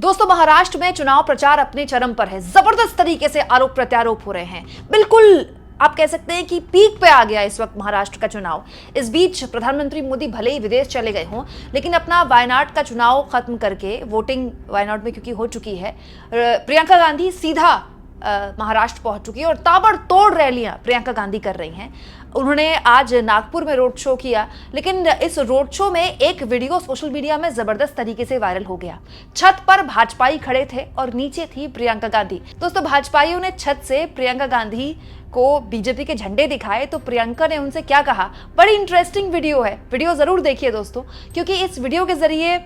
दोस्तों, महाराष्ट्र में चुनाव प्रचार अपने चरम पर है। जबरदस्त तरीके से आरोप प्रत्यारोप हो रहे हैं। बिल्कुल आप कह सकते हैं कि पीक पे आ गया इस वक्त महाराष्ट्र का चुनाव। इस बीच प्रधानमंत्री मोदी भले ही विदेश चले गए हों, लेकिन अपना वायनाड का चुनाव खत्म करके, वोटिंग वायनाड में क्योंकि हो चुकी है, प्रियंका गांधी सीधा महाराष्ट्र पहुंच चुकी है और ताबड़तोड़ रैलियां प्रियंका गांधी कर रही हैं। उन्होंने आज नागपुर में रोड शो किया, लेकिन इस रोड शो में एक वीडियो सोशल मीडिया में जबरदस्त तरीके से वायरल हो गया। छत पर भाजपाई खड़े थे और नीचे थी प्रियंका गांधी। दोस्तों, भाजपाइयों ने छत से प्रियंका गांधी को बीजेपी के झंडे दिखाए तो प्रियंका ने उनसे क्या कहा, बड़ी इंटरेस्टिंग वीडियो है। वीडियो जरूर देखिए दोस्तों, क्योंकि इस वीडियो के जरिए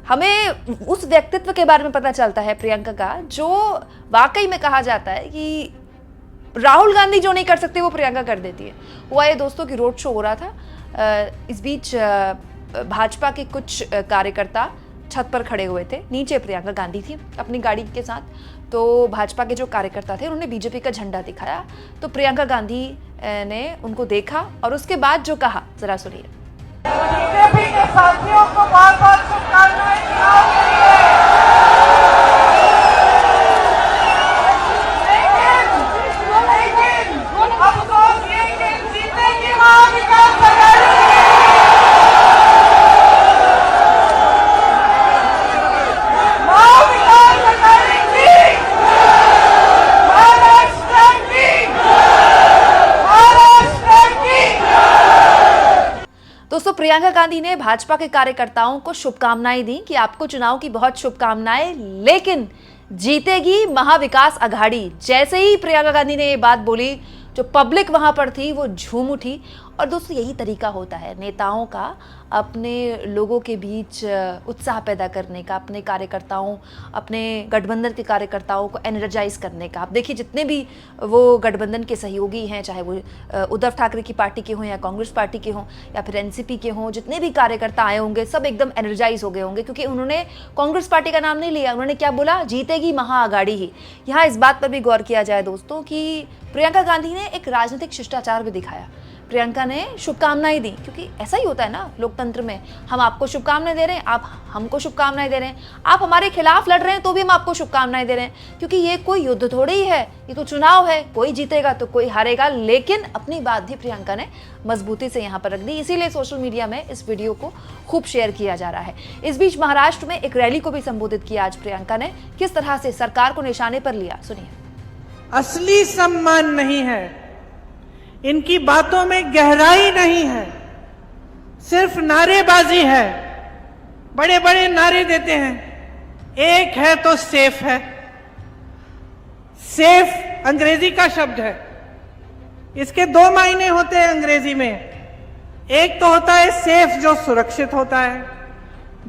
हमें उस व्यक्तित्व के बारे में पता चलता है प्रियंका का, जो वाकई में कहा जाता है कि राहुल गांधी जो नहीं कर सकते वो प्रियंका कर देती है। हुआ ये दोस्तों कि रोड शो हो रहा था। इस बीच भाजपा के कुछ कार्यकर्ता छत पर खड़े हुए थे, नीचे प्रियंका गांधी थी अपनी गाड़ी के साथ। तो भाजपा के जो कार्यकर्ता थे उन्होंने बीजेपी का झंडा दिखाया, तो प्रियंका गांधी ने उनको देखा और उसके बाद जो कहा जरा सुनिए। बीजेपी के साथियों को बार-बार शुभकामनाएं चुनाव के लिए। लेकिन अफसोस ये कि जीतेगी महाविकास आघाड़ी। महाविकास आघाड़ी की, महाराष्ट्र की, महाराष्ट्र की। दोस्तों, प्रियंका गांधी ने भाजपा के कार्यकर्ताओं को शुभकामनाएं दी कि आपको चुनाव की बहुत शुभकामनाएं, लेकिन जीतेगी महाविकास आघाड़ी। जैसे ही प्रियंका गांधी ने ये बात बोली, जो पब्लिक वहां पर थी वो झूम उठी। और दोस्तों, यही तरीका होता है नेताओं का अपने लोगों के बीच उत्साह पैदा करने का, अपने कार्यकर्ताओं, अपने गठबंधन के कार्यकर्ताओं को एनर्जाइज करने का। आप देखिए, जितने भी वो गठबंधन के सहयोगी हैं, चाहे वो उद्धव ठाकरे की पार्टी के हों या कांग्रेस पार्टी के हों या फिर एनसीपी के हों, जितने भी कार्यकर्ता आए होंगे सब एकदम एनर्जाइज हो गए होंगे, क्योंकि उन्होंने कांग्रेस पार्टी का नाम नहीं लिया। उन्होंने क्या बोला, जीतेगी महाआघाड़ी ही। यहाँ इस बात पर भी गौर किया जाए दोस्तों कि प्रियंका गांधी ने एक राजनीतिक शिष्टाचार भी दिखाया। प्रियंका ने शुभकामनाएं दी, क्योंकि ऐसा ही होता है ना लोकतंत्र में, हम आपको शुभकामनाएं दे रहे हैं, आप हमको शुभकामनाएं दे रहे हैं, आप हमारे खिलाफ लड़ रहे हैं तो भी हम आपको शुभकामनाएं दे रहे हैं, क्योंकि ये कोई युद्ध थोड़ी ही है, ये तो चुनाव है, कोई जीतेगा तो कोई हारेगा। लेकिन अपनी बात भी प्रियंका ने मजबूती से यहाँ पर रख दी, इसीलिए सोशल मीडिया में इस वीडियो को खूब शेयर किया जा रहा है। इस बीच महाराष्ट्र में एक रैली को भी संबोधित किया आज प्रियंका ने, किस तरह से सरकार को निशाने पर लिया, सुनिए। असली सम्मान नहीं है, इनकी बातों में गहराई नहीं है, सिर्फ नारेबाजी है। बड़े बड़े नारे देते हैं। एक है तो सेफ है। सेफ अंग्रेजी का शब्द है, इसके दो मायने होते हैं अंग्रेजी में। एक तो होता है सेफ जो सुरक्षित होता है,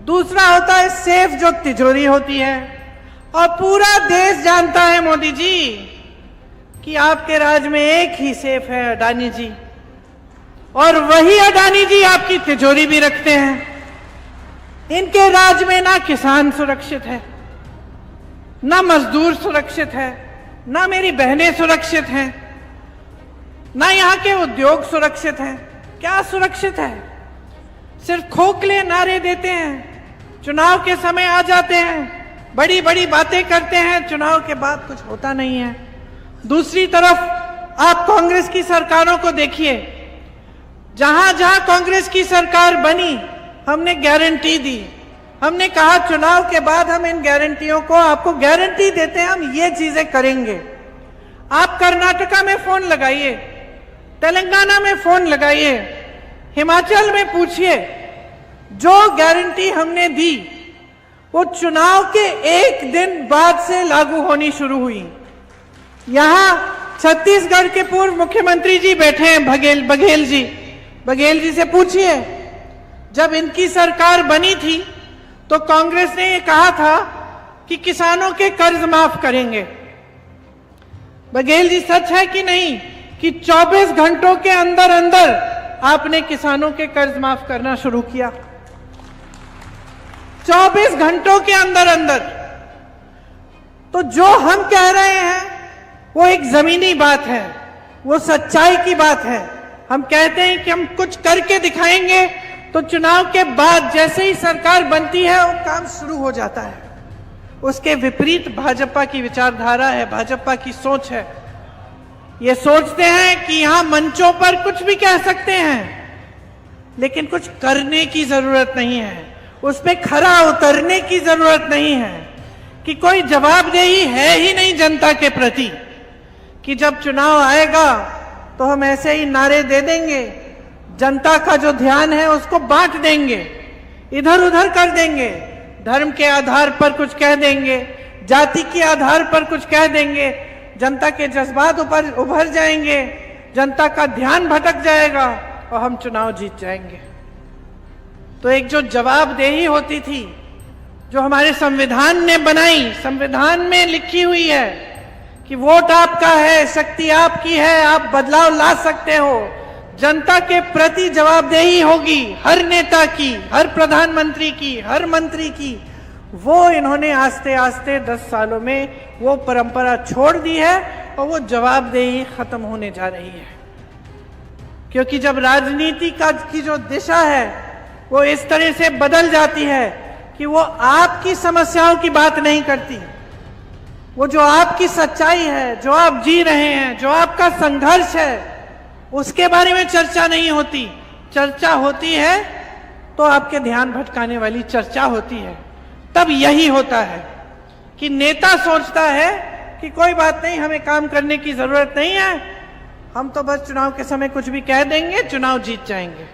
दूसरा होता है सेफ जो तिजोरी होती है। और पूरा देश जानता है मोदी जी कि आपके राज में एक ही सेफ है, अडानी जी, और वही अडानी जी आपकी तिजोरी भी रखते हैं। इनके राज में ना किसान सुरक्षित है, ना मजदूर सुरक्षित है, ना मेरी बहनें सुरक्षित हैं, ना यहाँ के उद्योग सुरक्षित हैं। क्या सुरक्षित है? सिर्फ खोखले नारे देते हैं, चुनाव के समय आ जाते हैं, बड़ी बड़ी बातें करते हैं, चुनाव के बाद कुछ होता नहीं है। दूसरी तरफ आप कांग्रेस की सरकारों को देखिए, जहां जहां कांग्रेस की सरकार बनी, हमने गारंटी दी, हमने कहा चुनाव के बाद हम इन गारंटियों को, आपको गारंटी देते हैं हम ये चीजें करेंगे। आप कर्नाटका में फोन लगाइए, तेलंगाना में फोन लगाइए, हिमाचल में पूछिए, जो गारंटी हमने दी वो चुनाव के एक दिन बाद से लागू होनी शुरू हुई। यहां छत्तीसगढ़ के पूर्व मुख्यमंत्री जी बैठे हैं, बघेल जी से पूछिए, जब इनकी सरकार बनी थी तो कांग्रेस ने ये कहा था कि किसानों के कर्ज माफ करेंगे। बघेल जी, सच है कि नहीं कि 24 घंटों के अंदर अंदर आपने किसानों के कर्ज माफ करना शुरू किया? 24 घंटों के अंदर अंदर। तो जो हम कह रहे हैं वो एक जमीनी बात है, वो सच्चाई की बात है। हम कहते हैं कि हम कुछ करके दिखाएंगे, तो चुनाव के बाद जैसे ही सरकार बनती है वो काम शुरू हो जाता है। उसके विपरीत भाजपा की विचारधारा है, भाजपा की सोच है। ये सोचते हैं कि यहां मंचों पर कुछ भी कह सकते हैं, लेकिन कुछ करने की जरूरत नहीं है, उस पे खरा उतरने की जरूरत नहीं है, कि कोई जवाबदेही है ही नहीं जनता के प्रति, कि जब चुनाव आएगा तो हम ऐसे ही नारे दे देंगे, जनता का जो ध्यान है उसको बांट देंगे, इधर उधर कर देंगे, धर्म के आधार पर कुछ कह देंगे, जाति के आधार पर कुछ कह देंगे, जनता के जज्बात उभर जाएंगे, जनता का ध्यान भटक जाएगा और हम चुनाव जीत जाएंगे। तो एक जो जवाबदेही होती थी, जो हमारे संविधान ने बनाई, संविधान में लिखी हुई है कि वोट आपका है, शक्ति आपकी है, आप बदलाव ला सकते हो, जनता के प्रति जवाबदेही होगी हर नेता की, हर प्रधानमंत्री की, हर मंत्री की, वो इन्होंने आस्ते आस्ते 10 सालों में वो परंपरा छोड़ दी है और वो जवाबदेही खत्म होने जा रही है। क्योंकि जब राजनीति की जो दिशा है वो इस तरह से बदल जाती है कि वो आपकी समस्याओं की बात नहीं करती, वो जो आपकी सच्चाई है, जो आप जी रहे हैं, जो आपका संघर्ष है, उसके बारे में चर्चा नहीं होती। चर्चा होती है तो आपके ध्यान भटकाने वाली चर्चा होती है। तब यही होता है कि नेता सोचता है कि कोई बात नहीं, हमें काम करने की जरूरत नहीं है, हम तो बस चुनाव के समय कुछ भी कह देंगे, चुनाव जीत जाएंगे।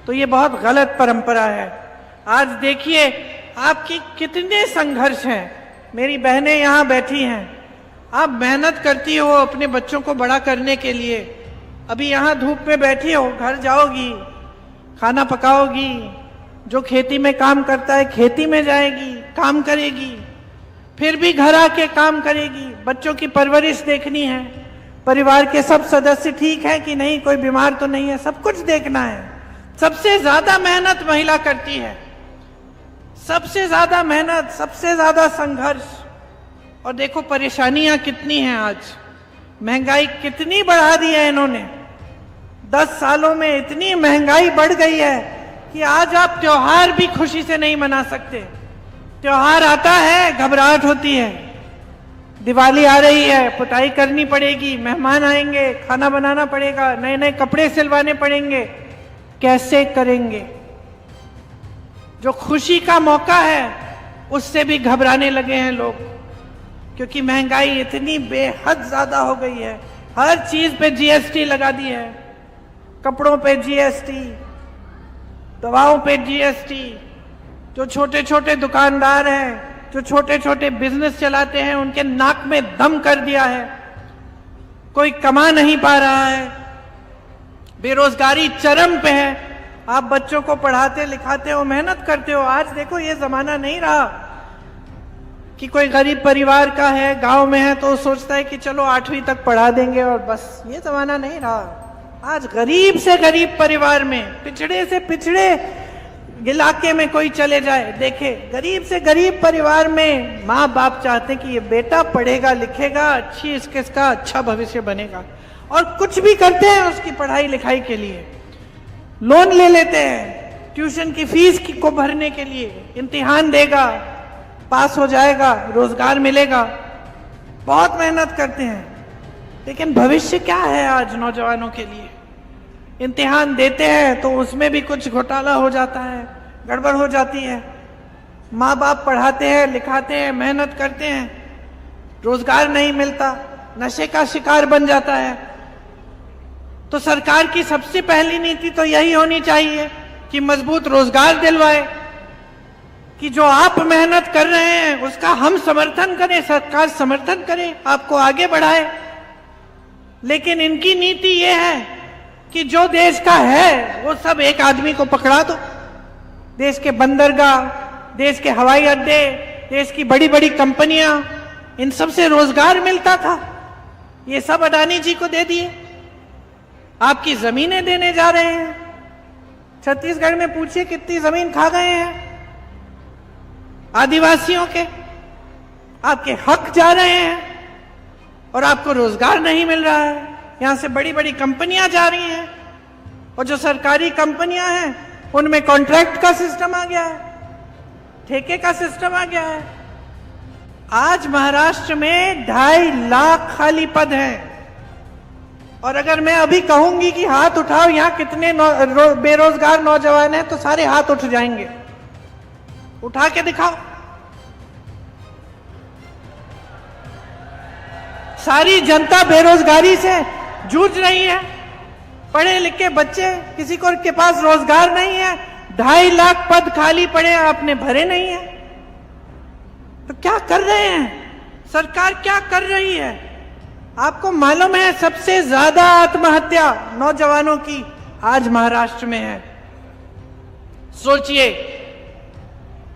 तो ये बहुत गलत परंपरा है। आज देखिए आपकी कितने संघर्ष हैं। मेरी बहनें यहाँ बैठी हैं, आप मेहनत करती हो अपने बच्चों को बड़ा करने के लिए। अभी यहाँ धूप में बैठी हो, घर जाओगी, खाना पकाओगी, जो खेती में काम करता है खेती में जाएगी, काम करेगी, फिर भी घर आके काम करेगी, बच्चों की परवरिश देखनी है, परिवार के सब सदस्य ठीक है कि नहीं, कोई बीमार तो नहीं है, सब कुछ देखना है। सबसे ज्यादा मेहनत महिला करती है, सबसे ज्यादा मेहनत, सबसे ज्यादा संघर्ष। और देखो परेशानियां कितनी हैं आज, महंगाई कितनी बढ़ा दी है इन्होंने। 10 सालों में इतनी महंगाई बढ़ गई है कि आज आप त्योहार भी खुशी से नहीं मना सकते। त्योहार आता है, घबराहट होती है, दिवाली आ रही है, पुताई करनी पड़ेगी, मेहमान आएंगे, खाना बनाना पड़ेगा, नए नए कपड़े सिलवाने पड़ेंगे, कैसे करेंगे। जो खुशी का मौका है उससे भी घबराने लगे हैं लोग, क्योंकि महंगाई इतनी बेहद ज्यादा हो गई है। हर चीज पे जीएसटी लगा दी है, कपड़ों पे जीएसटी, दवाओं पे जीएसटी। जो छोटे छोटे दुकानदार हैं, जो छोटे छोटे बिजनेस चलाते हैं, उनके नाक में दम कर दिया है, कोई कमा नहीं पा रहा है, बेरोजगारी चरम पे है। आप बच्चों को पढ़ाते लिखाते हो, मेहनत करते हो। आज देखो ये जमाना नहीं रहा कि कोई गरीब परिवार का है, गांव में है, तो सोचता है कि चलो 8वीं तक पढ़ा देंगे और बस। ये जमाना नहीं रहा। आज गरीब से गरीब परिवार में, पिछड़े से पिछड़े इलाके में कोई चले जाए, देखे गरीब से गरीब परिवार में माँ बाप चाहते कि ये बेटा पढ़ेगा लिखेगा, अच्छी इसका अच्छा भविष्य बनेगा, और कुछ भी करते हैं उसकी पढ़ाई लिखाई के लिए। लोन ले लेते हैं ट्यूशन की फीस को भरने के लिए, इम्तिहान देगा, पास हो जाएगा, रोजगार मिलेगा, बहुत मेहनत करते हैं। लेकिन भविष्य क्या है आज नौजवानों के लिए? इम्तिहान देते हैं तो उसमें भी कुछ घोटाला हो जाता है, गड़बड़ हो जाती है। माँ बाप पढ़ाते हैं लिखाते हैं, मेहनत करते हैं, रोजगार नहीं मिलता, नशे का शिकार बन जाता है। तो सरकार की सबसे पहली नीति तो यही होनी चाहिए कि मजबूत रोजगार दिलवाए, कि जो आप मेहनत कर रहे हैं उसका हम समर्थन करें, सरकार समर्थन करे, आपको आगे बढ़ाए। लेकिन इनकी नीति ये है कि जो देश का है वो सब एक आदमी को पकड़ा दो। देश के बंदरगाह, देश के हवाई अड्डे, देश की बड़ी बड़ी कंपनियां, इन सब से रोजगार मिलता था, ये सब अडानी जी को दे दिए। आपकी जमीनें देने जा रहे हैं। छत्तीसगढ़ में पूछिए कितनी जमीन खा गए हैं आदिवासियों के, आपके हक जा रहे हैं और आपको रोजगार नहीं मिल रहा है। यहां से बड़ी बड़ी कंपनियां जा रही हैं, और जो सरकारी कंपनियां हैं उनमें कॉन्ट्रैक्ट का सिस्टम आ गया है, ठेके का सिस्टम आ गया है। आज महाराष्ट्र में 2.5 लाख खाली पद हैं। और अगर मैं अभी कहूंगी कि हाथ उठाओ यहां कितने बेरोजगार नौजवान हैं, तो सारे हाथ उठ जाएंगे। उठा के दिखाओ। सारी जनता बेरोजगारी से जूझ रही है। पढ़े लिखे बच्चे, किसी को के पास रोजगार नहीं है। 2.5 लाख पद खाली पड़े, आपने भरे नहीं है। तो क्या कर रहे हैं? सरकार क्या कर रही है? आपको मालूम है सबसे ज्यादा आत्महत्या नौजवानों की आज महाराष्ट्र में है। सोचिए,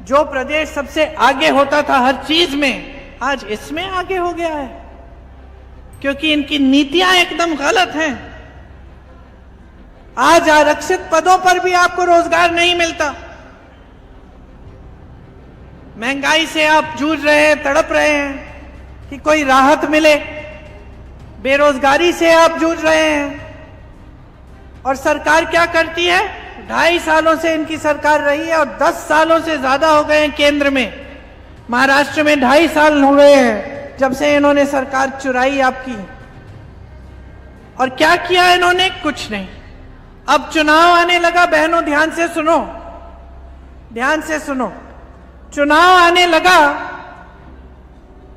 जो प्रदेश सबसे आगे होता था हर चीज में, आज इसमें आगे हो गया है, क्योंकि इनकी नीतियां एकदम गलत हैं। आज आरक्षित पदों पर भी आपको रोजगार नहीं मिलता। महंगाई से आप जूझ रहे हैं, तड़प रहे हैं कि कोई राहत मिले। बेरोजगारी से आप जूझ रहे हैं। और सरकार क्या करती है? 2.5 सालों से इनकी सरकार रही है और 10 सालों से ज्यादा हो गए हैं केंद्र में। महाराष्ट्र में 2.5 साल हो गए हैं जब से इन्होंने सरकार चुराई आपकी। और क्या किया इन्होंने? कुछ नहीं। अब चुनाव आने लगा। बहनों ध्यान से सुनो, ध्यान से सुनो। चुनाव आने लगा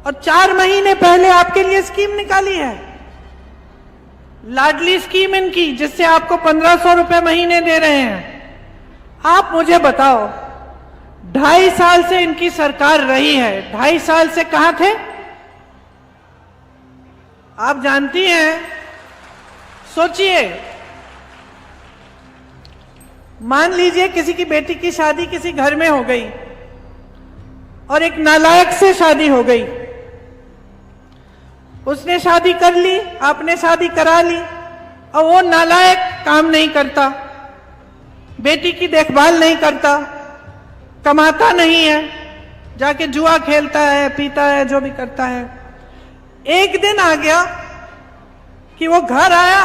और 4 महीने पहले आपके लिए स्कीम निकाली है, लाडली स्कीम इनकी, जिससे आपको 1500 रुपए महीने दे रहे हैं। आप मुझे बताओ, 2.5 साल से इनकी सरकार रही है, 2.5 साल से कहां थे? आप जानती हैं, सोचिए, मान लीजिए किसी की बेटी की शादी किसी घर में हो गई और एक नालायक से शादी हो गई। उसने शादी कर ली, आपने शादी करा ली, और वो नालायक काम नहीं करता, बेटी की देखभाल नहीं करता, कमाता नहीं है, जाके जुआ खेलता है, पीता है, जो भी करता है। एक दिन आ गया कि वो घर आया,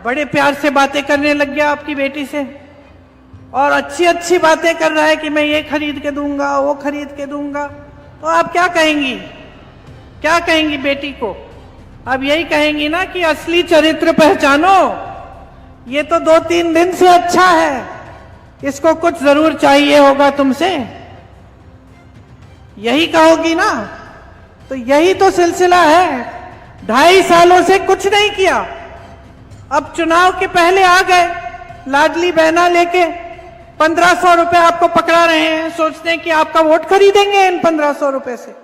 बड़े प्यार से बातें करने लग गया आपकी बेटी से, और अच्छी अच्छी बातें कर रहा है कि मैं ये खरीद के दूंगा, वो खरीद के दूंगा। तो आप क्या कहेंगी? क्या कहेंगी बेटी को? अब यही कहेंगी ना कि असली चरित्र पहचानो, ये तो 2-3 दिन से अच्छा है, इसको कुछ जरूर चाहिए होगा तुमसे, यही कहोगी ना। तो यही तो सिलसिला है। 2.5 सालों से कुछ नहीं किया, अब चुनाव के पहले आ गए लाडली बहना लेके, 1500 रुपए आपको पकड़ा रहे हैं, सोचते हैं कि आपका वोट खरीदेंगे इन 1500 रुपए से।